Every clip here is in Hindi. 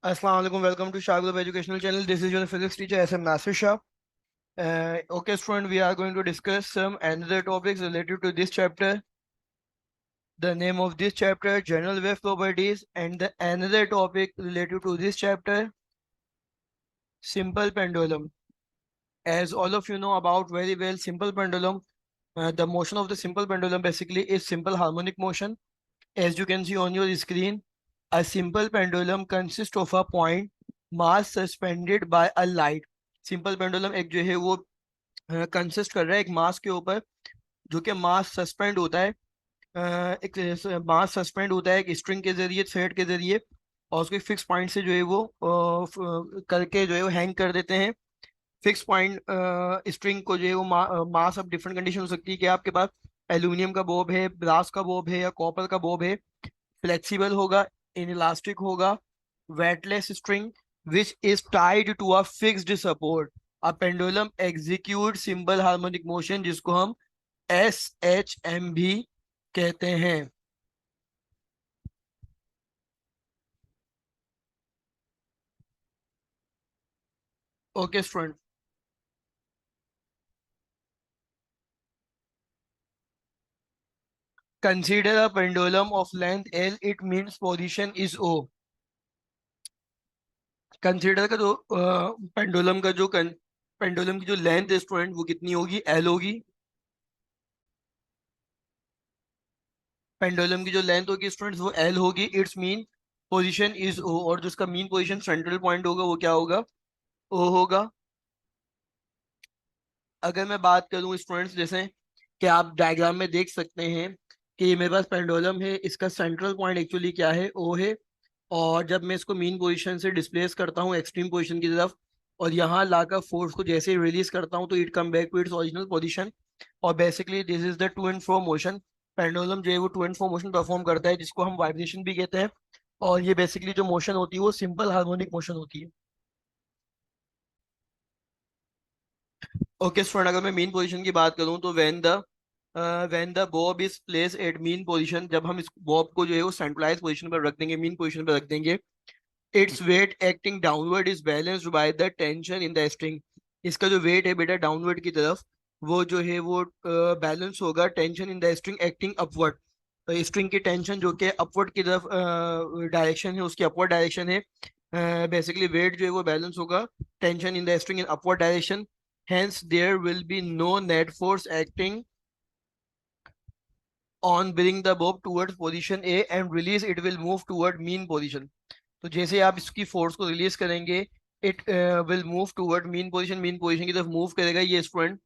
Assalamu alaikum. Welcome to Shagulab Educational Channel. This is your physics teacher SM Nasir Shah. Okay, student, we are going to discuss some another topics related to this chapter. The name of this chapter, general wave properties, and the another topic related to this chapter, simple pendulum. As all of you know about very well, simple pendulum. The motion of the simple pendulum basically is simple harmonic motion. As you can see on your screen, a simple pendulum consists of a point mass suspended by a light. Simple pendulum एक जो है वो कंसिस्ट कर रहा है एक मास के ऊपर, जो कि मास सस्पेंड होता है। एक मास सस्पेंड होता है एक स्ट्रिंग के जरिए, थ्रेड के जरिए, और उसको फिक्स पॉइंट से जो है वो करके जो है वो हैंग कर देते हैं। फिक्स पॉइंट स्ट्रिंग को जो है वो मास अब डिफरेंट कंडीशन हो सकती है कि आपके पास एल्यूमिनियम का बॉब है, ब्रास का बॉब है, या कॉपर का बॉब है। फ्लेक्सिबल होगा, इनइलास्टिक होगा, weightless string which is tied to a fixed support. A pendulum executes simple harmonic motion जिसको हम SHM भी कहते हैं। Okay student, consider a pendulum of length L, it means position is O. Consider का जो पेंडुलम का जो पेंडुलम की जो लेंथ है स्टूडेंट, वो कितनी होगी? L होगी। पेंडुलम की जो लेंथ होगी स्टूडेंट्स वो L होगी। It's mean position is O, और जो उसका मीन पोजीशन सेंट्रल पॉइंट होगा वो क्या होगा? O होगा। अगर मैं बात करूं स्टूडेंट्स, जैसे कि आप डायग्राम में देख सकते हैं कि ये मेरे पास पेंडुलम है, इसका सेंट्रल पॉइंट एक्चुअली क्या है? O है। और जब मैं इसको मीन पोजीशन से डिस्प्लेस करता हूँ एक्सट्रीम पोजीशन की तरफ, और यहाँ लाकर फोर्स को जैसे ही रिलीज करता हूँ, तो it come back to its original position. और basically this is the to and fro motion. Pendulum जो है वो to and fro motion perform करता है, जिसको हम वाइब्रेशन भी कहते हैं। और ये बेसिकली जो मोशन होती है वो सिंपल हार्मोनिक मोशन होती है। ओके स्टूडेंट, अगर मैं मीन पोजीशन की बात करूं तो when the Bob is place at mean position, जब हम इस बॉब को जो है वो सेंट्रलाइज पोजीशन पर रख देंगे, मीन पोजीशन पर रख देंगे, it's weight acting downward is balanced by the tension in the string. इसका जो वेट है बेटा डाउनवर्ड की तरफ, वो जो है वो बैलेंस होगा tension in the string acting upward. String की टेंशन जो कि अपवर्ड की तरफ डायरेक्शन है, उसकी अपवर्ड डायरेक्शन है। बेसिकली वेट जो है वो बैलेंस होगा tension in the string in upward direction. Hence, there will be no net force acting on bring the bob towards position A and release it will move toward mean position. तो जैसे आप इसकी फोर्स को रिलीज करेंगे, it will move toward mean position की तरफ मूव करेगा ये स्टूडेंट।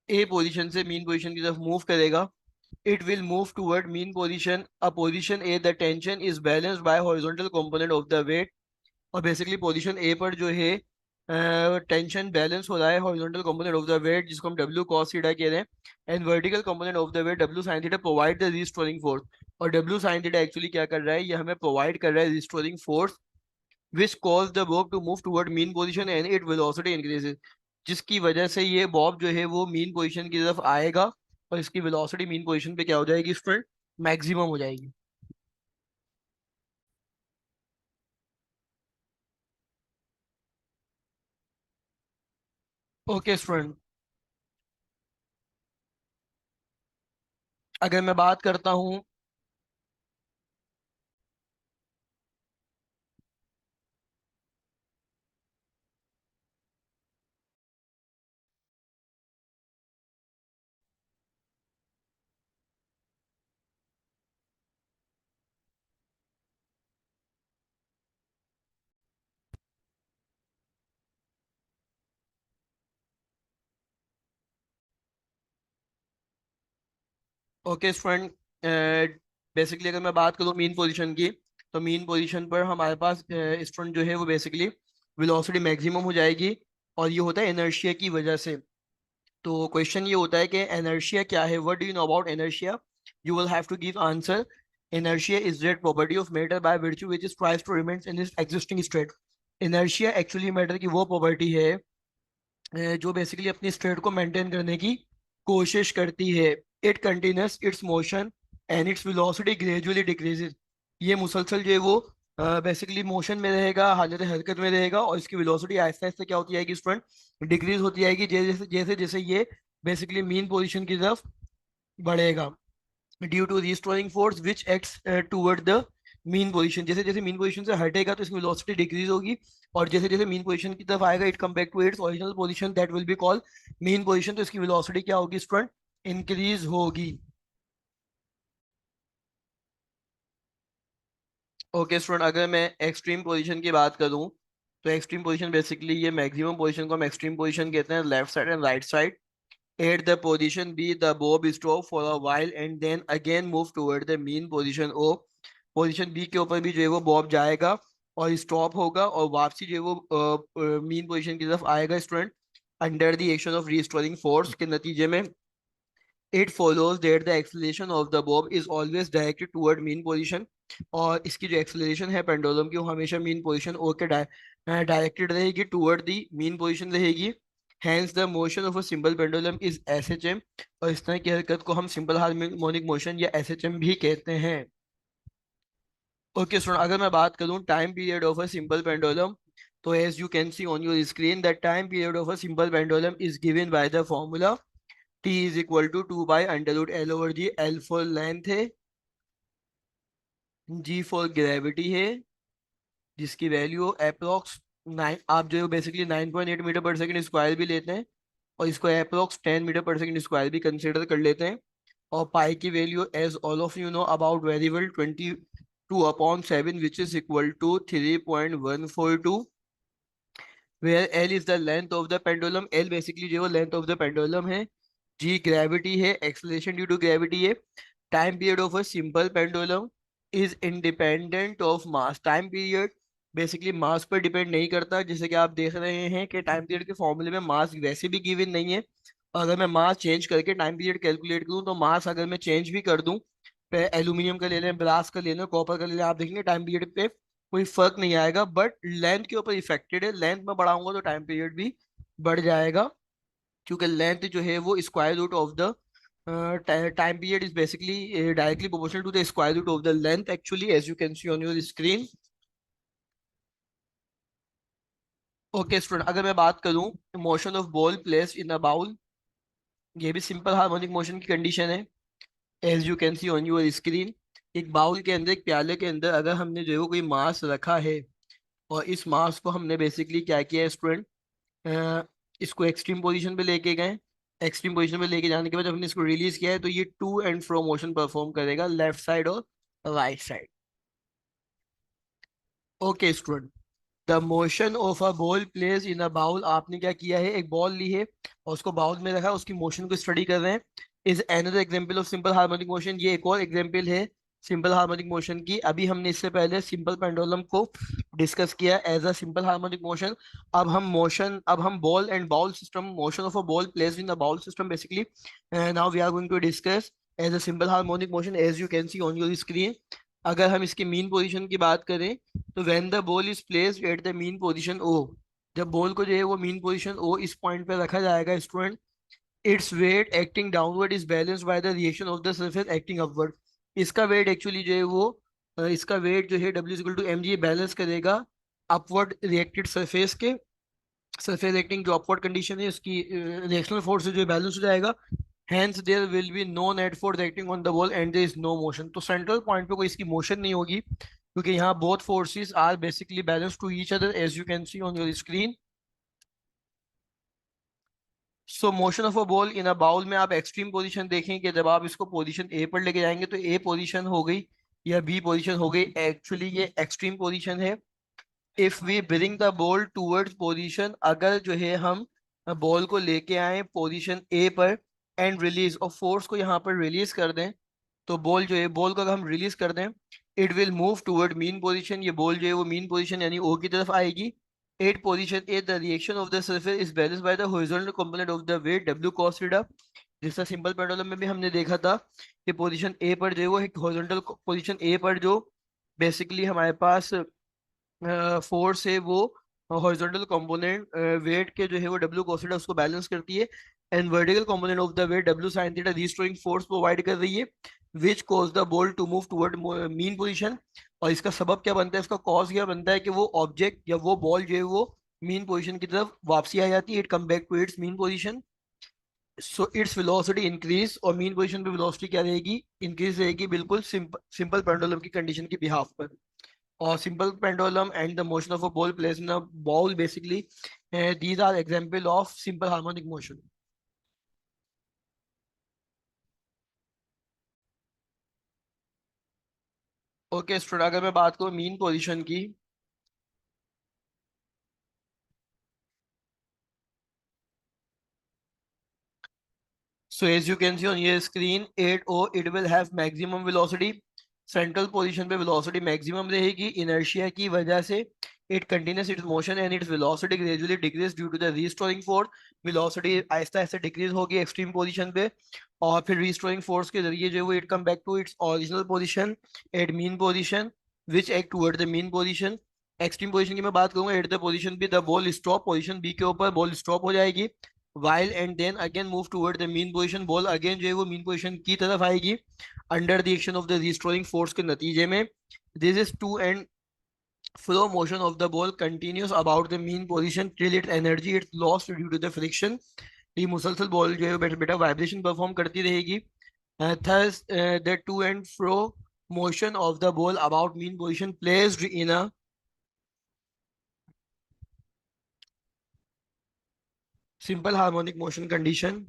ए पोजीशन से मीन पोजीशन की तरफ मूव करेगा। It will move toward mean position, a position A the tension is balanced by horizontal component of the weight. और बेसिकली पोजीशन ए पर जो है टेंशन बैलेंस हो रहा है horizontal component of the weight, जिसको हम डब्ल्यू कॉस थीटा कह रहे हैं, and vertical component of the weight W sine theta provide the restoring force. और डब्ल्यू साइन थीटा एक्चुअली क्या कर रहा है? ये हमें प्रोवाइड कर रहा है restoring force, which cause the bob to move toward mean position and it velocity increases. जिसकी वजह से ये बॉब जो है वो मीन पोजीशन की तरफ आएगा, और इसकी वेलोसिटी मीन पोजीशन पे क्या हो जाएगी स्टूडेंट? मैक्सिमम हो जाएगी। ओके स्टूडेंट, अगर मैं बात करता हूँ, ओके स्टूडेंट, बेसिकली अगर मैं बात करूँ मीन पोजीशन की, तो मीन पोजीशन पर हमारे पास स्टूडेंट जो है वो बेसिकली वेलोसिटी मैक्सिमम हो जाएगी, और ये होता है इनर्शिया की वजह से। तो क्वेश्चन ये होता है कि इनर्शिया क्या है? What do you know about inertia? You will have to give answer. Inertia is that property of matter by virtue which is tries to remains in its existing state। Inertia actually matter की वो प्रॉपर्टी है जो बेसिकली अपनी स्टेट को मेंटेन करने की कोशिश करती है। It continues its motion and its velocity gradually decreases. ये मुसलसल जो है वो बेसिकली मोशन में रहेगा, हालत हरकत में रहेगा, और इसकी वेलोसिटी आहिस्ता आहिस्ता क्या होती जाएगी स्टूडेंट, डिक्रीज होती जाएगी जैसे जैसे जैसे जैसे ये बेसिकली मीन पोजीशन की तरफ बढ़ेगा, due to restoring force which acts toward the mean position. जैसे जैसे मीन पोजीशन से हटेगा तो इसकी वेलोसिटी डिक्रीज होगी, और जैसे जैसे मीन पोजीशन की तरफ आएगा it come back to its original position, that will be called mean position. तो इसकी वेलोसिटी क्या होगी स्टूडेंट, इंक्रीज होगी। ओके स्टूडेंट, अगर मैं एक्सट्रीम पोजीशन की बात करूं तो एक्सट्रीम पोजीशन बेसिकली ये मैक्सिमम पोजीशन को हम एक्सट्रीम पोजीशन कहते हैं, left side and right side. At the position B, the bob stop for a while and then again move toward the mean position O। Position B के ऊपर भी जो है वो बॉब जाएगा और स्टॉप होगा, और वापसी जो है वो मीन पोजीशन की तरफ आएगा student, under the action of restoring force के नतीजे में। It follows that the acceleration of the Bob is always directed toward mean position. और इसकी जो एक्सेलरेशन है पेंडुलम की वो हमेशा मीन पोजीशन ओ के डायरेक्टेड रहेगी, टुवर्ड द मीन पोजीशन रहेगी। Hence the motion of a simple pendulum is SHM. और इस तरह की हरकत को हम सिंपल हार्मोनिक मोशन या एसएचएम भी कहते हैं। ओके स्टूडेंट, अगर मैं बात करूं time period of a simple pendulum, तो as you can see on your screen that time period of a simple pendulum is given by the formula T is equal to 2 by √L/G। L for length है, G फॉर ग्रेविटी है, जिसकी वैल्यू अप्रोक्स 9, आप जो बेसिकली 9.8 मीटर पर सेकंड स्क्वायर भी लेते हैं, और इसको अप्रोक्स 10 मीटर पर सेकंड स्क्वायर भी कंसिडर कर लेते हैं। और पाई की value as all of you know about variable 22/7 which is equal to 3.142, where L is the length of the pendulum. L basically जो लेंथ ऑफ द पेंडुलम है, G ग्रेविटी है, एक्सेलरेशन ड्यू टू ग्रेविटी है। Time period of a simple pendulum is independent of mass. Time period basically mass पर डिपेंड नहीं करता, जैसे कि आप देख रहे हैं कि टाइम पीरियड के फॉर्मूले में मास वैसे भी गिवन नहीं है। और अगर मैं मास चेंज करके टाइम पीरियड कैलकुलेट करूं तो मास अगर मैं चेंज भी कर दूं, एल्यूमिनियम का ले लें, ब्रास का ले लें, कॉपर का ले लें, आप देखेंगे टाइम पीरियड पे कोई फर्क नहीं आएगा, बट लेंथ के ऊपर इफेक्टेड है। लेंथ में बढ़ाऊंगा तो टाइम पीरियड भी बढ़ जाएगा, क्योंकि लेंथ जो है वो square root of the time period is basically directly proportional to the square root of the length actually, as you can see on your screen। Okay student, अगर मैं बात करूं motion of ball place in a bowl, ये भी सिंपल हार्मोनिक मोशन की कंडीशन है, as you can see on your screen. एक बाउल के अंदर, एक प्याले के अंदर अगर हमने जो है वो कोई मास रखा है, और इस मास को हमने बेसिकली क्या किया है स्टूडेंट, इसको एक्सट्रीम पोजीशन पे लेके गए। एक्सट्रीम पोजीशन पे लेके जाने के बाद हमने इसको रिलीज किया है, तो ये to and fro motion perform करेगा, लेफ्ट साइड और right side. Okay student, the motion of a ball place in a bowl, आपने क्या किया है, एक बॉल ली है और उसको बाउल में रखा, उसकी मोशन को स्टडी कर रहे हैं। Is another example of simple harmonic motion, ये एक और एग्जांपल है सिंपल हार्मोनिक मोशन की। अभी हमने इससे पहले सिंपल पेंडुलम को डिस्कस किया as a simple harmonic motion. अब हम ball and bowl system, motion of a ball placed in the bowl system basically now we are going to discuss as a simple harmonic motion, as you can see on your screen. अगर हम इसकी मीन पोजीशन की बात करें, तो when the ball is placed at the mean position O, जब बॉल को जो है वो मीन पोजीशन ओ इस पॉइंट पे रखा जाएगा student, its weight acting downward is balanced by the reaction of the surface acting upward. इसका वेट एक्चुअली जो है वो इसका वेट जो है W equal to mg balance करेगा अपवर्ड रिएक्टेड सरफेस के, सरफेस एक्टिंग जो अपवर्ड कंडीशन है उसकी रिएक्शनल फोर्स से जो बैलेंस हो जाएगा। Hence there will be no net force acting on the ball and there is no motion। तो सेंट्रल पॉइंट पे कोई इसकी मोशन नहीं होगी, क्योंकि यहाँ both forces are basically balanced to each other, as you can see on your screen। So motion of a ball in a bowl में आप एक्सट्रीम पोजीशन देखें कि जब आप इसको पोजीशन ए पर लेके जाएंगे तो ए पोजीशन हो गई या बी पोजीशन हो गई, एक्चुअली ये एक्सट्रीम पोजीशन है। If we bring the ball towards position, अगर जो है हम बॉल को लेके आए पोजीशन ए पर एंड रिलीज, और फोर्स को यहाँ पर रिलीज कर दें, तो बॉल जो है, बॉल को अगर हम रिलीज कर दें, it will move toward mean position. ये बॉल जो है वो मीन पोजीशन यानी ओ की तरफ आएगी। At position A, the reaction of the surface is balance by the horizontal component of the weight W cos theta. जिसका सिंपल पेंडुलम में भी हमने देखा था कि पोजीशन ए पर जो है वो एक हॉरिजॉन्टल पोजीशन ए पर जो बेसिकली हमारे पास फोर्स है वो हॉरिजॉन्टल कंपोनेंट वेट के जो है वो W cos थीटा उसको बैलेंस करती है, and vertical component of the weight W sin theta restoring force provide कर रही है, which cause the ball to move toward mean position। और इसका सबब क्या बनता है, इसका कॉज क्या बनता है कि वो ऑब्जेक्ट या वो बॉल जो है वो मीन पोजीशन की तरफ वापसी आ जाती है, it come back to its mean position, so its velocity increase, और मीन पोजीशन पे वेलोसिटी क्या रहेगी, इंक्रीज रहेगी, बिल्कुल सिंपल सिंपल पेंडुलम की कंडीशन की बिहाफ पर। और simple pendulum and the motion of a ball place in a ball basically, these are example of simple harmonic motion. Okay student, अगर मैं बात करूँ मीन पोजीशन की, so as you can see on your screen 8O, it will have maximum velocity, central position पे वेलोसिटी मैक्सिमम रहेगी, इनर्शिया की वजह से it continues its motion and its velocity gradually decrease due to the restoring force, velocity आहिस्ता आहिस्ता डिक्रीज होगी एक्सट्रीम पोजीशन पे, और फिर रीस्टोरिंग फोर्स के जरिए जो है वो it come back to its original position at mean position which act toward the mean position. Extreme position की मैं बात करूंगा, at the position B the ball stop, position B के ऊपर बॉल स्टॉप हो जाएगी, while and then again move toward the mean position, ball again जो है वो मीन पोजीशन की तरफ आएगी under the action of the restoring force के नतीजे में। This is to and fro motion of the ball continues about the mean position till it energy its lost due to the friction. ये मुसलसल बॉल जो है बेटा बेटा वाइब्रेशन परफॉर्म करती रहेगी। thus the to and fro motion of the ball about mean position placed in a simple harmonic motion condition।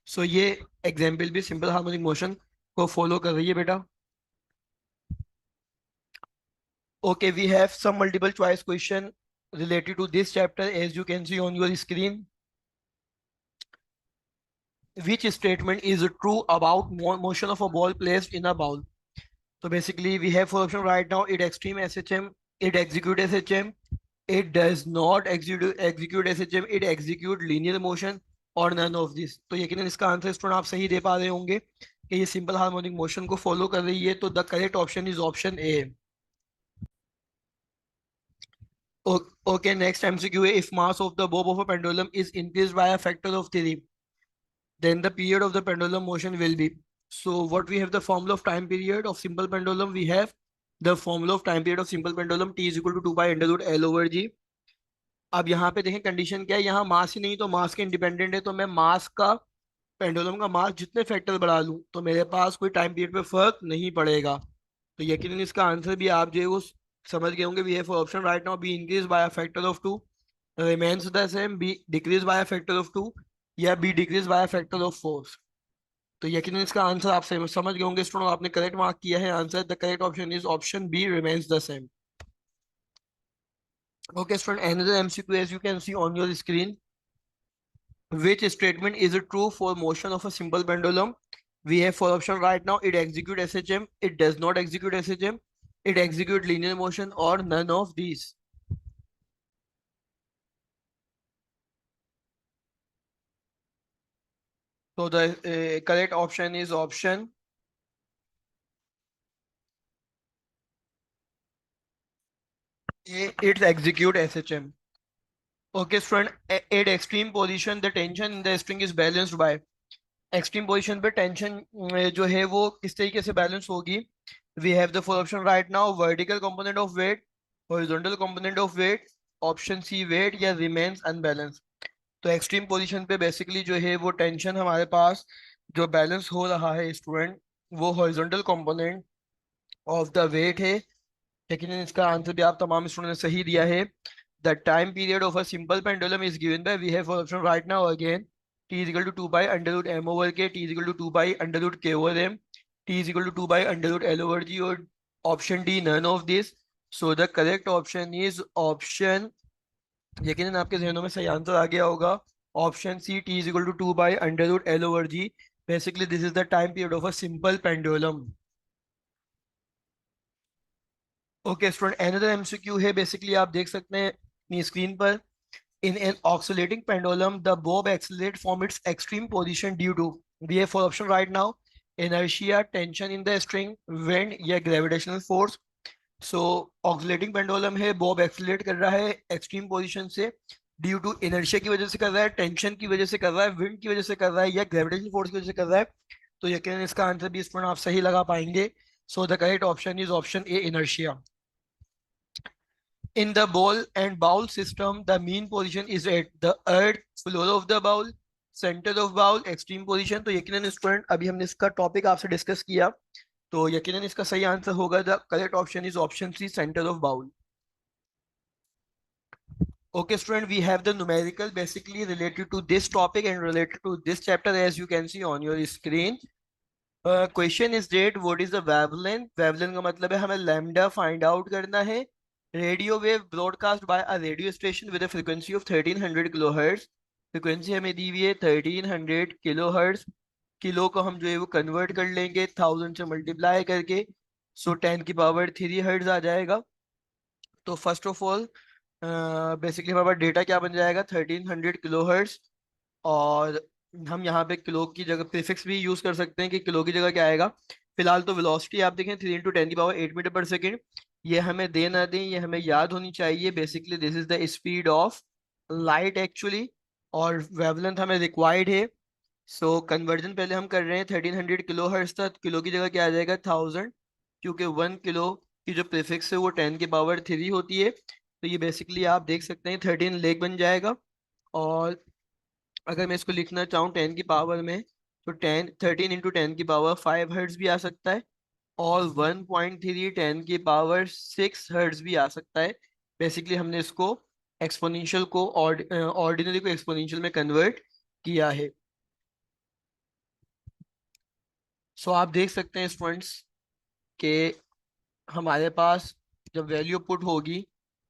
सो ये एग्जाम्पल भी सिंपल हार्मोनिक मोशन को फॉलो कर रही है बेटा। Okay, we have some multiple choice question related to this chapter as you can see on your screen. Which statement is true about motion of a ball placed in a bowl? So basically we have four options right now: it extreme SHM, it execute SHM, it does not execute SHM, it execute linear motion, और none of this। तो यकीनन इसका आंसर स्टूडेंट आप सही दे पा रहे होंगे कि ये सिंपल हार्मोनिक मोशन को फॉलो कर रही है, तो the correct option is option A. Okay, next MCQ है, if mass of the bob of a pendulum is increased by a factor of 3, then the period of the pendulum motion will be. So what we have, the formula of time period of simple pendulum, we have the formula of time period of simple pendulum t is equal to 2 pi under root L over G। अब यहाँ पे देखें कंडीशन क्या है, यहाँ मास ही नहीं तो मास के इंडिपेंडेंट है, तो मैं मास का पेंडुलम का मास जितने फैक्टर बढ़ा लूं तो मेरे पास कोई टाइम पीरियड पे फर्क नहीं पड़ेगा। तो यकीनन इसका आंसर भी आप जो है वो समझ गए होंगे। We have option right now, B increase by a factor of 2, remains the same, B decrease by a factor of 2, या B decrease by a factor of 4। तो यकीनन इसका आंसर आप समझ गए होंगे स्टूडेंट, आपने करेक्ट मार्क किया है answer. The correct option is option B, remains the same. Okay student, another MCQ as you can see on your screen. Which statement is true for motion of a simple pendulum? We have four options right now: it execute SHM, it does not execute SHM, it execute linear motion, or none of these। So the correct option is option A, it execute SHM। Okay student, at extreme position the tension in the string is balanced by, extreme position पे टेंशन जो है वो किस तरीके से बैलेंस होगी। We have the four option right now: vertical component of weight, horizontal component of weight, option C weight, या रिमेन्स अनबैलेंस। तो एक्सट्रीम पोजीशन पे बेसिकली जो है वो टेंशन हमारे पास जो बैलेंस हो रहा है स्टूडेंट, वो horizontal component of the weight है। लेकिन इसका आंसर भी आप तमाम स्टूडेंट ने सही दिया है। The time period of a simple pendulum is given by, we have option right now again, t is equal to 2 by under root m over k, t is equal to 2 by under root k over m, t is equal to 2 by under root L over G, और option D none of this। So the correct option is option, यकीनन आपके जहनों में सही आंसर आ गया होगा, option C, t is equal to 2 by under root L over G। Basically this is the time period of a simple pendulum। Okay student, another MCQ है, बेसिकली आप देख सकते हैं अपनी स्क्रीन पर, in an oscillating pendulum the bob accelerate from its extreme position due to, we have four option right now: inertia, tension in the string, wind, या gravitational force। so oscillating pendulum है, bob accelerate कर रहा है extreme position से, ड्यू टू inertia की वजह से कर रहा है, टेंशन की वजह से कर रहा है, विंड की वजह से कर रहा है, या ग्रेविटेशनल फोर्स की वजह से कर रहा है। तो यकीनन इसका आंसर भी स्टूडेंट आप सही लगा पाएंगे। So the correct option is option A, inertia. In the ball and bowl system, the mean position is at the earth, floor of the bowl, center of bowl, extreme position. तो यकीनन स्टूडेंट अभी हमने इसका टॉपिक आपसे डिस्कस किया, तो यकीनन इसका सही आंसर होगा the correct option is option C, centre of bowl. Okay, student, we have the numerical basically related to this topic and related to this chapter, as you can see on your screen. Question is that what is the wavelength? Wavelength का मतलब है हमें lambda find out करना है. Radio wave broadcast by a radio station with a frequency of 1300 kilohertz. Frequency हमें दी हुई है 1300 kilohertz. किलो को हम जो है वो कन्वर्ट कर लेंगे 1000 से मल्टीप्लाई करके, सो 10 की पावर 3 हर्ट्ज आ जाएगा. तो फर्स्ट ऑफ ऑल बेसिकली हमारे पास डेटा क्या बन जाएगा 1300 किलो हर्ट्ज. और हम यहाँ पे किलो की जगह प्रीफिक्स भी यूज कर सकते हैं कि किलो की जगह क्या आएगा. फिलहाल तो वेलोसिटी आप देखें 3 इंटू 10 की पावर 8 मीटर पर सेकेंड. ये हमें दे ना दें, ये हमें याद होनी चाहिए. Basically this is the speed of light actually, और वेवलेंथ हमें रिक्वायर्ड है. सो कन्वर्जन पहले हम कर रहे हैं 1300 किलो हर्ट्ज तक. किलो की जगह क्या आ जाएगा 1000, क्योंकि 1 किलो की जो प्रीफिक्स है वो 10 की पावर 3 होती है. तो ये बेसिकली आप देख सकते हैं 13 लेग बन जाएगा. और अगर मैं इसको लिखना चाहूँ 10 की पावर में, तो 13 इंटू 10 की पावर 5 हर्ट्ज भी आ सकता है, और 1.3 10 की पावर 6 हर्ट्ज भी आ सकता है. बेसिकली हमने इसको एक्सपोनेंशियल को ऑर्डिनरी को एक्सपोनेंशियल में कन्वर्ट किया है. सो आप देख सकते हैं स्टूडेंट्स के हमारे पास जब वैल्यू पुट होगी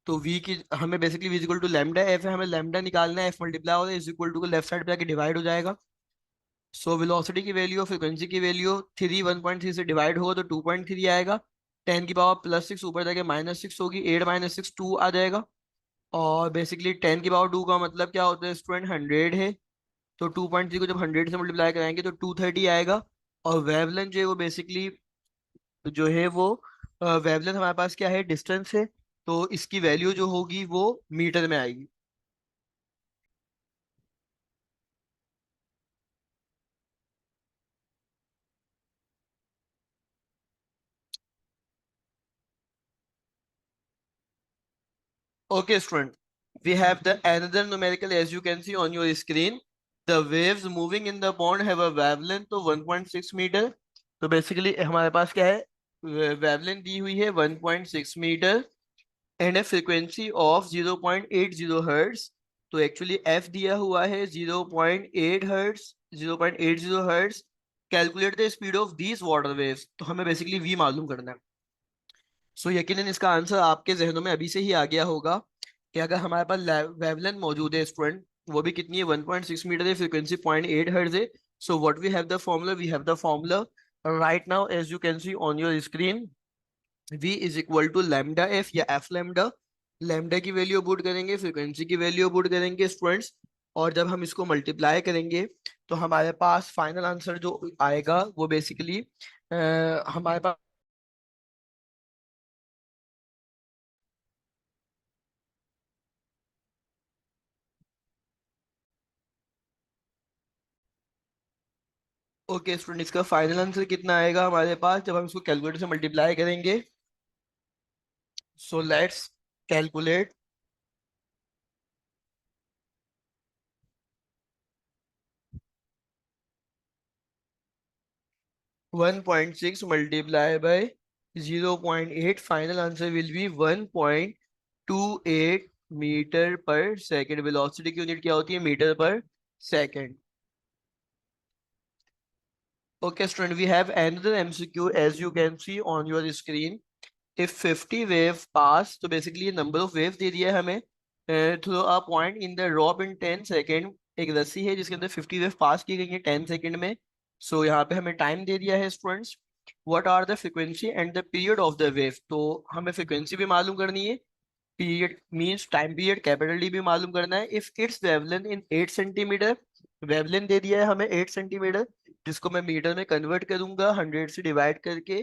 तो v की हमें basically v equal to lambda f है, हमें लैम्डा निकालना है, f मल्टीप्लाई होगा इज इक्वल टू को लेफ्ट साइड पे आके डिवाइड हो जाएगा. सो वेलोसिटी की वैल्यू, फ्रीक्वेंसी की वैल्यू 3 1.3 से डिवाइड होगा तो 2.3 आएगा. 10 की पावर +6 ऊपर जाके -6 होगी, 8 -6 2 आ जाएगा. और बेसिकली 10 की पावर 2 का मतलब क्या होता है स्टूडेंट 100 है. तो 2.3 को जब 100 से मल्टीप्लाई कराएंगे तो 230 आएगा. और वेवलेंथ जो है वो बेसिकली जो है वो वेवलेंथ हमारे पास क्या है डिस्टेंस है, तो इसकी वैल्यू जो होगी वो मीटर में आएगी. Okay, student. We have the another numerical as you can see on your screen. The waves moving in the pond have a wavelength of 1.6 metre. तो बेसिकली हमारे पास क्या है वेवलेंथ दी हुई है 1.6 metre and a frequency of 0.80 hertz. तो एक्चुअली एफ दिया हुआ है 0.8 hertz, 0.80 hertz. Calculate the speed of these water waves. तो हमें बेसिकली वी मालूम करना है. सो यकीनन इसका आंसर आपके जहनों में अभी से ही आ गया होगा कि अगर हमारे पास वेवलेंथ मौजूद है स्टूडेंट, वो भी कितनी है 1.6 मीटर है, फ्रीक्वेंसी 0.8 हर्ट्ज है. So what we have the formula, we have the formula right now as you can see on your screen. v is equal to lambda f या एफ लैम्डा. लैम्डा की वैल्यू पुट करेंगे, फ्रीक्वेंसी की वैल्यू पुट करेंगे स्टूडेंट्स, और जब हम इसको मल्टीप्लाई करेंगे तो हमारे पास फाइनल आंसर जो आएगा वो बेसिकली हमारे पास. ओके स्टूडेंट, इसका फाइनल आंसर कितना आएगा हमारे पास जब हम इसको कैलकुलेटर से मल्टीप्लाई करेंगे. So let's calculate. 1.6 multiply by 0.8, final answer will be 1.28 metre पर सेकेंड. वेलोसिटी की यूनिट क्या होती है मीटर पर second. Okay, student, we have another MCQ as you can see on your screen. If 50 wave pass, तो basically ये number of waves दे दिया है हमें through a point in the drop in 10 second. एक रस्सी है जिसके अंदर 50 वेव पास की गई है 10 सेकंड में. सो यहाँ पे हमें टाइम दे दिया है students. What are the frequency and the period of the wave. तो हमें फ्रीक्वेंसी भी मालूम करनी है, period means time period capital D भी मालूम करना है. If it's wavelength in 8 centimetre, wavelength दे दिया है हमें 8 सेंटीमीटर, जिसको मैं मीटर में कन्वर्ट करूंगा 100 से डिवाइड करके.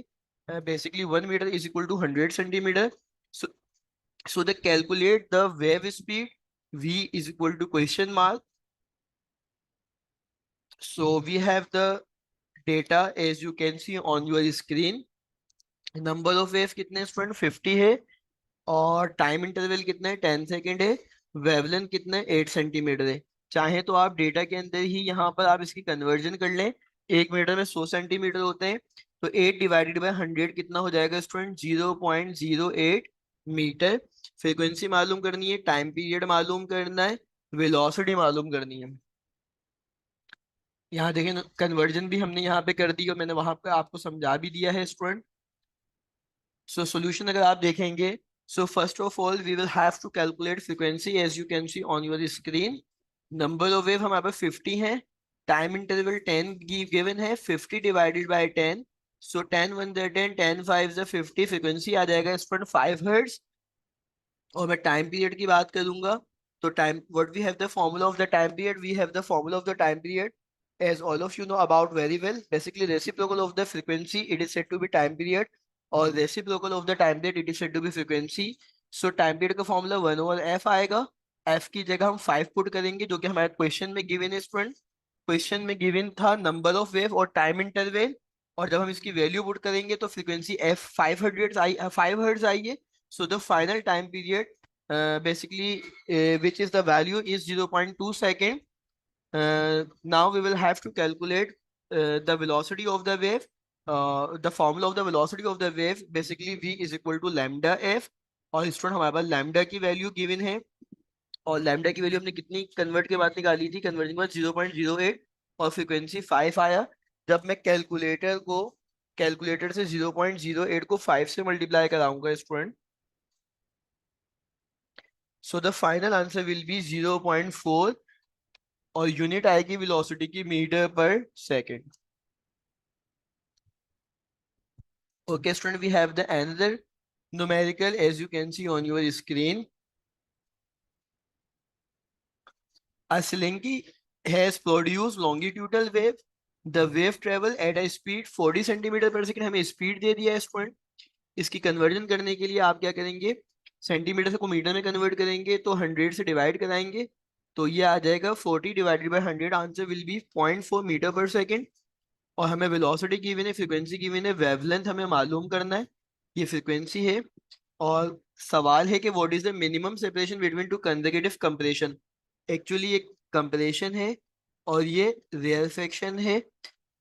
Basically 1 metre is equal to 100 centimetre. So they calculate the wave speed. V is equal to question mark. So we have the data as you can see on your screen. Number of wave कितने स्टूडेंट 50 है, और टाइम इंटरवल कितना है 10 सेकेंड है, वेवलेंथ कितना है 8 सेंटीमीटर है। चाहे तो आप डेटा के अंदर ही यहाँ पर आप इसकी कन्वर्जन कर लें, 1 मीटर में 100 सेंटीमीटर होते हैं, तो 8 डिवाइडेड बाय 100 कितना हो जाएगा स्टूडेंट 0.08 मीटर। फ्रीक्वेंसी मालूम करनी है, टाइम पीरियड मालूम करना है, वेलोसिटी मालूम करनी है। यहाँ देखें कन्वर्जन भी हमने यहाँ पे कर दी और मैंने वहां पे आपको समझा भी दिया है स्टूडेंट। सो सॉल्यूशन अगर आप देखेंगे, so first of all we will have to calculate frequency as you can see on your screen. Number of wave हमारे पास 50 है, टाइम इंटरवल 10 गिवन है, 50 डिवाइडेड बाय 10, सो 10 1 10, 10 5 50, फ्रीक्वेंसी आ जाएगा इस पर 5 हर्ट्ज। और मैं टाइम पीरियड की बात करूंगा, तो time what we have the formula of the time period, we have the formula of the time period as all of you know about very well, basically reciprocal of the frequency it is said to be time period, और reciprocal of the time period it is said to be frequency. So time period का फॉर्मूला 1/f आएगा, f की जगह हम 5 पुट करेंगे जो कि हमारे क्वेश्चन में गिवन है स्टूडेंट। क्वेश्चन में गिवन था नंबर ऑफ वेव और टाइम इंटरवल, और जब हम इसकी वैल्यू पुट करेंगे तो फ्रीक्वेंसी f 5 हर्ट्ज आई है। So the final time period basically which is the value is 0.2 second. Now we will have to calculate the velocity of the wave. The formula of the velocity of the wave basically v is equal to lambda f, और स्टूडेंट हमारे पास लैम्डा की वैल्यू गिवन है, और लैम्डा की वैल्यू हमने कितनी कन्वर्ट के बाद निकाली थी, कन्वर्टिंग के बाद 0.08, और फ्रीक्वेंसी 5 आया। जब मैं कैलकुलेटर से 0.08 को 5 से मल्टीप्लाई कराऊंगा student, so the final answer will be 0.4, और यूनिट आएगी वेलोसिटी की मीटर पर second. Okay, student, we have the another numerical as you can see on your screen. A slinky has produced longitudinal wave. The wave travel at a speed 40 centimetre पर सेकंड, हमें स्पीड दे दिया है स्टूडेंट। इसकी कन्वर्जन करने के लिए आप क्या करेंगे, सेंटीमीटर से को मीटर में कन्वर्ट करेंगे तो 100 से डिवाइड कराएंगे, तो ये आ जाएगा 40 divided by 100, answer will be 0.4 metre पर सेकंड। और हमें वेलोसिटी गिवन है, फ्रीक्वेंसी गिवन है, वेवलेंथ हमें मालूम करना है, ये फ्रीक्वेंसी है। और सवाल है कि what is the minimum separation between two consecutive compression. Actually ये कंप्रेशन है और ये रेयरफेक्शन है,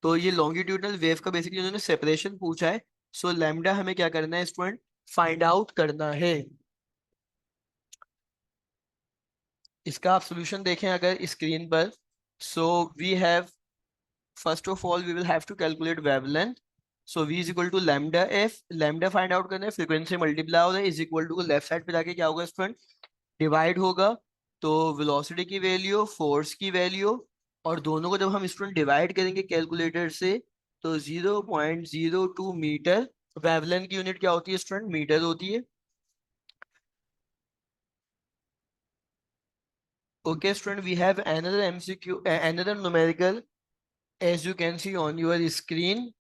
तो ये लॉन्गिट्यूडनल वेव का बेसिकली उन्होंने सेपरेशन पूछा है। सो लैम्डा हमें क्या करना है स्टूडेंट, फाइंड आउट करना है। इसका आप सोल्यूशन देखें अगर स्क्रीन पर, so we have first of all we will have to calculate wavelength. So v is equal to lambda f, lambda find out करना है, फ्रीक्वेंसी मल्टीप्लाई हो रहा है, is equal to left side पे जाके क्या होगा स्टूडेंट, डिवाइड होगा, तो वेलोसिटी की वैल्यू, फोर्स की वैल्यू, और दोनों को जब हम स्टूडेंट डिवाइड करेंगे कैलकुलेटर से तो 0.02 मीटर। वेवलेंथ की यूनिट क्या होती है स्टूडेंट, मीटर होती है। Okay student, we have another MCQ, another numerical as you can see on your screen.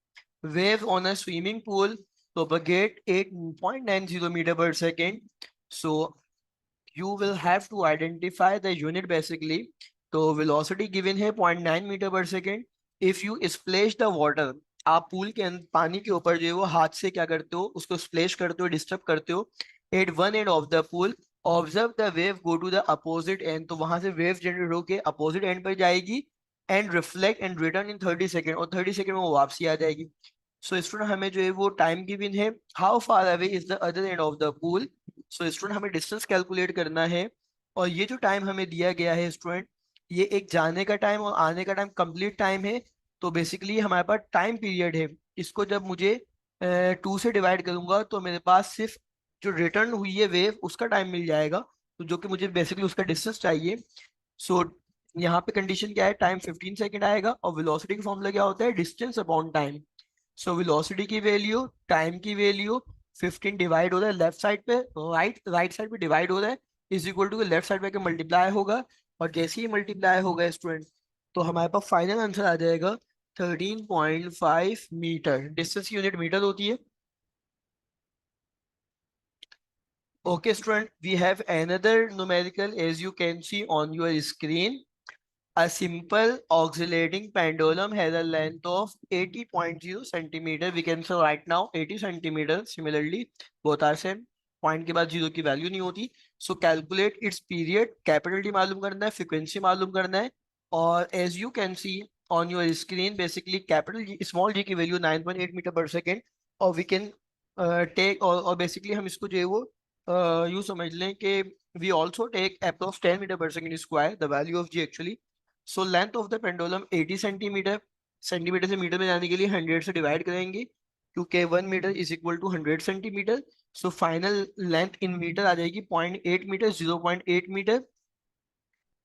Wave on a swimming pool propagate 8.90 meter per second. So you will have to identify the unit basically. तो velocity given है 0.9 मीटर पर second. If you splash the water, आप पूल के पानी के ऊपर जो है वो हाथ से क्या करते हो, उसको स्प्लैश करते हो, डिस्टर्ब करते हो, at one end of the pool, observe the wave go to the opposite end, तो वहां से वेव जनरेट होके अपोजिट एंड पर जाएगी, and reflect and return in 30 second, और 30 सेकेंड में वो वापसी आ जाएगी। सो स्टूडेंट हमें जो है वो टाइम गिवन है, how far away is the other and of the pool. So student हमें डिस्टेंस कैलकुलेट करना है, और ये जो टाइम हमें दिया गया है स्टूडेंट, ये एक जाने का टाइम और आने का टाइम कंप्लीट टाइम है। तो बेसिकली हमारे पास टाइम पीरियड है, इसको जब मुझे 2 से डिवाइड करूंगा तो मेरे पास सिर्फ जो रिटर्न हुई है वेव उसका टाइम मिल जाएगा, तो जो कि मुझे बेसिकली उसका डिस्टेंस चाहिए। सो यहाँ पे कंडीशन क्या है, टाइम 15 सेकेंड आएगा, और वेलोसिटी का फॉर्मूला क्या होता है, distance upon time. So velocity की वैल्यू, टाइम की वैल्यू, 15 डिवाइड हो रहा है लेफ्ट साइड पे, राइट साइड पे डिवाइड हो रहा है, is equal to left side पे के मल्टीप्लाई होगा, और जैसे ही मल्टीप्लाई होगा स्टूडेंट तो हमारे पास फाइनल आंसर आ जाएगा 13.5 मीटर। डिस्टेंस की यूनिट मीटर होती है। Okay student, we have another numerical as you can see on your screen. A simple oscillating pendulum has a length of 80.0 centimeter. We can say right now 80 centimeter. Similarly, both are same. Point के बाद जीरो की वैल्यू नहीं होती. So calculate its period. Capital T मालूम करना है, फ्रीक्वेंसी मालूम करना है. और as you can see on your screen, basically capital G, small G की वैल्यू 9.8 मीटर पर सेकेंड. और वी कैन टेक, और बेसिकली हम इसको जो है वो यूँ समझ लें कि we also take approx 10 meter per second square, the value of g actually. So length of the pendulum 80 centimetre. Centimetre से मीटर में जाने के लिए 100 से डिवाइड करेंगे, क्योंकि 1 metre is equal to 100 centimetre. So final length in metre आ जाएगी 0.8 मीटर, 0.8 मीटर.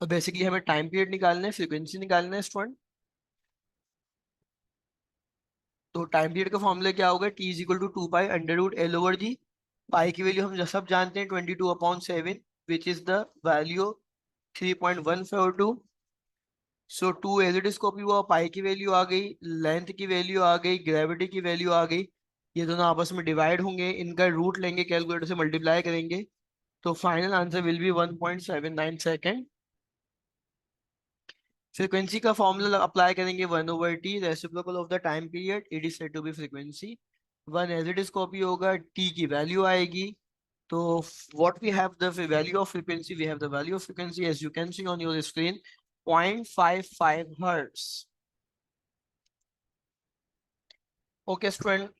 और बेसिकली हमें टाइम पीरियड निकालना है, फ्रीक्वेंसी निकालना है स्टूडेंट. तो टाइम पीरियड का फॉर्मूला क्या होगा? T is equal to 2 pi under root L over G. Pi की वैल्यू हम सब जानते हैं 22/7, which is the value 3.142. So two as it is copy हुआ, पाई की वैल्यू आ गई, लेंथ की वैल्यू आ गई, ग्रेविटी की वैल्यू आ गई. ये दोनों आपस में डिवाइड होंगे, इनका रूट लेंगे, कैलकुलेटर से मल्टीप्लाई करेंगे. तो final answer will be 1.79 second. Frequency का फॉर्मूला अप्लाई करेंगे 1/t, reciprocal of the time period, it is said to be frequency. One as it is copy होगा, टी की वैल्यू आएगी. तो what we have the value of frequency, we have the value of frequency as you can see on your screen, 0.55 hertz. Okay student,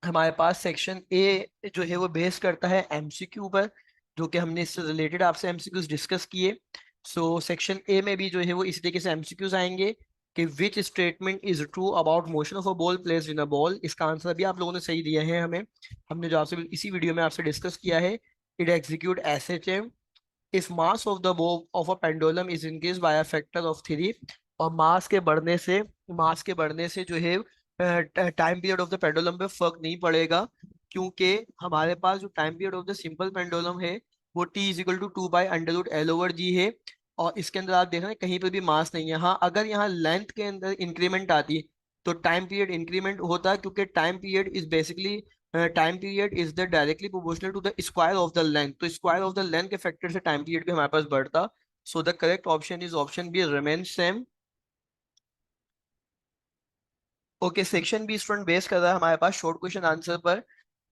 हमारे पास सेक्शन ए जो है वो बेस करता है एमसीक्यू पर, जो कि हमने इससे रिलेटेड आपसे एमसीक्यूज डिस्कस किए. सो सेक्शन ए में भी जो है वो इसी तरीके से एमसीक्यूज आएंगे कि which statement is true about motion of a ball placed in a ball. इसका आंसर भी आप लोगों ने सही दिया है हमें. हमने जो आपसे इसी वीडियो में आपसे डिस्कस किया है, it execute SHM if mass of the bob of a pendulum is increased by a factor of 3. और मास के बढ़ने से जो है time period of the pendulum पे फर्क नहीं पड़ेगा, क्योंकि हमारे पास जो time period of the simple pendulum है वो T is equal to 2 pi under root L over G है. और इसके अंदर आप देख रहे हैं कहीं पर भी मास नहीं है. हाँ, अगर यहाँ लेंथ के अंदर इंक्रीमेंट आती तो टाइम पीरियड इंक्रीमेंट होता, क्योंकि time period is basically, time period is the directly proportional to the square of the length. तो स्क्वायर ऑफ द लेंथ के फैक्टर से टाइम पीरियड भी हमारे पास बढ़ता. So the correct option is option B, remain same. Okay, section B student base कर रहा है हमारे पास शॉर्ट क्वेश्चन आंसर पर.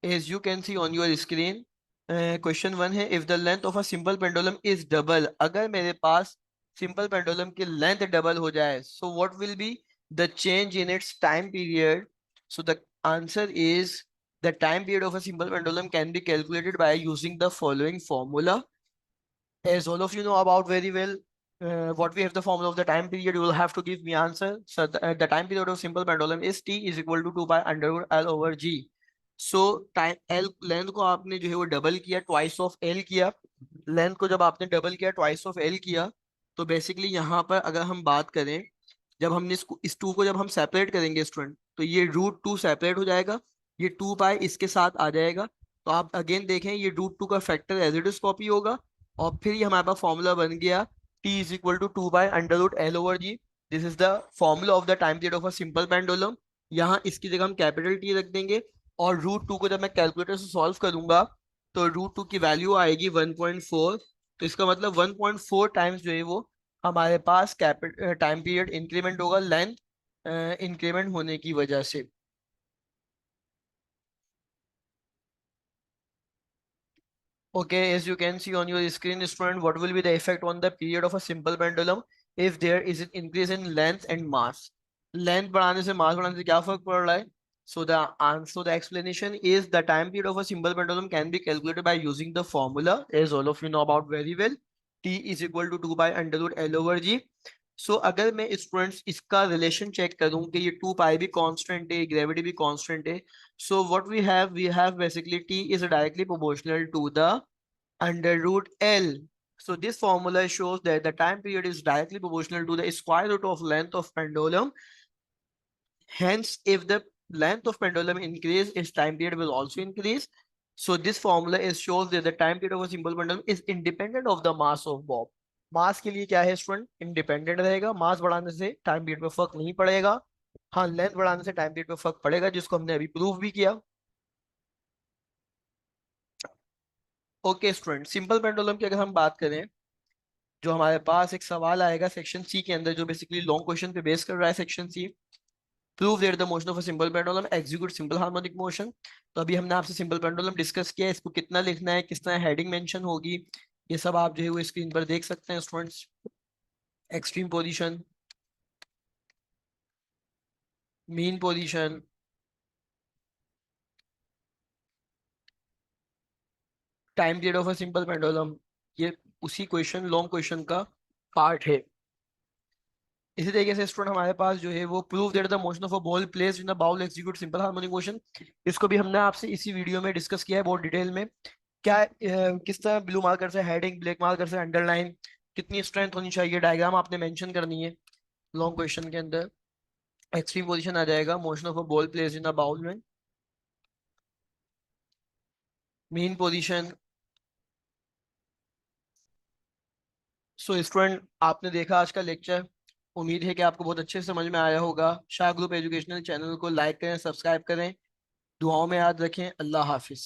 As you can see on your screen, question one है, if the length of a simple pendulum is double. अगर मेरे पास सिंपल पेंडुलम की लेंथ डबल हो जाए, so what will be the change in its time period. So the answer is the time period of a simple pendulum can be calculated by using the following formula. As all of you know about very well, what we have the formula of the time period, you will have to give me answer. So the time period of simple pendulum is t is equal to 2 by under root l over g. So time l length को आपने जो है वो डबल किया, ट्वाइस ऑफ l किया. लेंथ को जब आपने डबल किया, ट्वाइस ऑफ l किया, तो बेसिकली यहाँ पर अगर हम बात करें, जब हमने इसको, इस टू को जब हम सेपरेट करेंगे स्टूडेंट, तो ये रूट 2 सेपरेट हो जाएगा, ये 2 पाई इसके साथ आ जाएगा. तो आप अगेन देखें, ये रूट 2 का factor as it is copy होगा. और फिर ये हमारे पास फॉर्मूला बन गया, T is equal to 2 pi under root L over G. This is the formula of the time period of a simple pendulum. यहाँ इसकी जगह हम कैपिटल टी रख देंगे. और रूट 2 को जब मैं कैलकुलेटर से सॉल्व करूंगा, तो रूट 2 की वैल्यू आएगी 1.4. तो इसका मतलब 1.4 टाइम्स जो है वो हमारे पास टाइम पीरियड इंक्रीमेंट होगा, लेंथ इंक्रीमेंट होने की वजह से. Okay, as you can see on your screen, student, what will be the effect on the period of a simple pendulum if there is an increase in length and mass? Length बढ़ाने से mass बढ़ाने से क्या फर्क पड़ रहा है? So the answer, the explanation is the time period of a simple pendulum can be calculated by using the formula, as all of you know about very well. T is equal to 2 by under root L over G. सो अगर मैं स्टूडेंट्स इसका रिलेशन चेक करूं कि ये 2 पाई भी कांस्टेंट है, ग्रेविटी भी कांस्टेंट है, so what we have basically t is directly proportional to the under root L. So this formula shows that the time period is directly proportional to the square root of length of pendulum. Hence, if the length of pendulum increase, its time period will also increase. So this formula is shows that the time period of a simple pendulum is independent of the mass of bob. मास के लिए क्या है स्टूडेंट? इंडिपेंडेंट रहेगा. मास बढ़ाने से टाइम पीरियड पे फर्क नहीं पड़ेगा. हाँ, लेंथ बढ़ाने से टाइम पीरियड पे फर्क पड़ेगा, जिसको हमने अभी प्रूव भी किया. ओके स्टूडेंट, सिंपल पेंडुलम की अगर हम बात करें, जो हमारे पास एक सवाल आएगा सेक्शन सी के अंदर, जो बेसिकली लॉन्ग क्वेश्चन पे बेस कर रहा है section C. Prove that the motion of a simple pendulum execute simple harmonic motion. तो अभी हमने आपसे सिंपल पेंडुलम डिस्कस किया है, इसको कितना लिखना है, किस तरह हेडिंग मेंशन होगी, ये सब आप जो है वो स्क्रीन पर देख सकते हैं students. Extreme position, mean position, time period of a simple pendulum, ये उसी क्वेश्चन लॉन्ग क्वेश्चन का पार्ट है। इसी तरीके से स्टूडेंट हमारे पास जो है वो prove that the motion of a ball placed in a bowl execute simple harmonic motion. इसको भी हमने आपसे इसी वीडियो में डिस्कस किया है बहुत डिटेल में। क्या किस तरह ब्लू मार्कर से हेडिंग, ब्लैक मार्कर से अंडरलाइन, कितनी स्ट्रेंथ होनी चाहिए, डायग्राम आपने मेंशन करनी है लॉन्ग क्वेश्चन के अंदर। एक्सट्रीम पोजीशन आ जाएगा motion of a ball placed in a bowl में। Mean position. सो स्टूडेंट आपने देखा आज का लेक्चर, उम्मीद है कि आपको बहुत अच्छे से समझ में आया होगा। शाह ग्रुप एजुकेशनल चैनल को लाइक करें, सब्सक्राइब करें, दुआओं में याद रखें। अल्लाह हाफिज।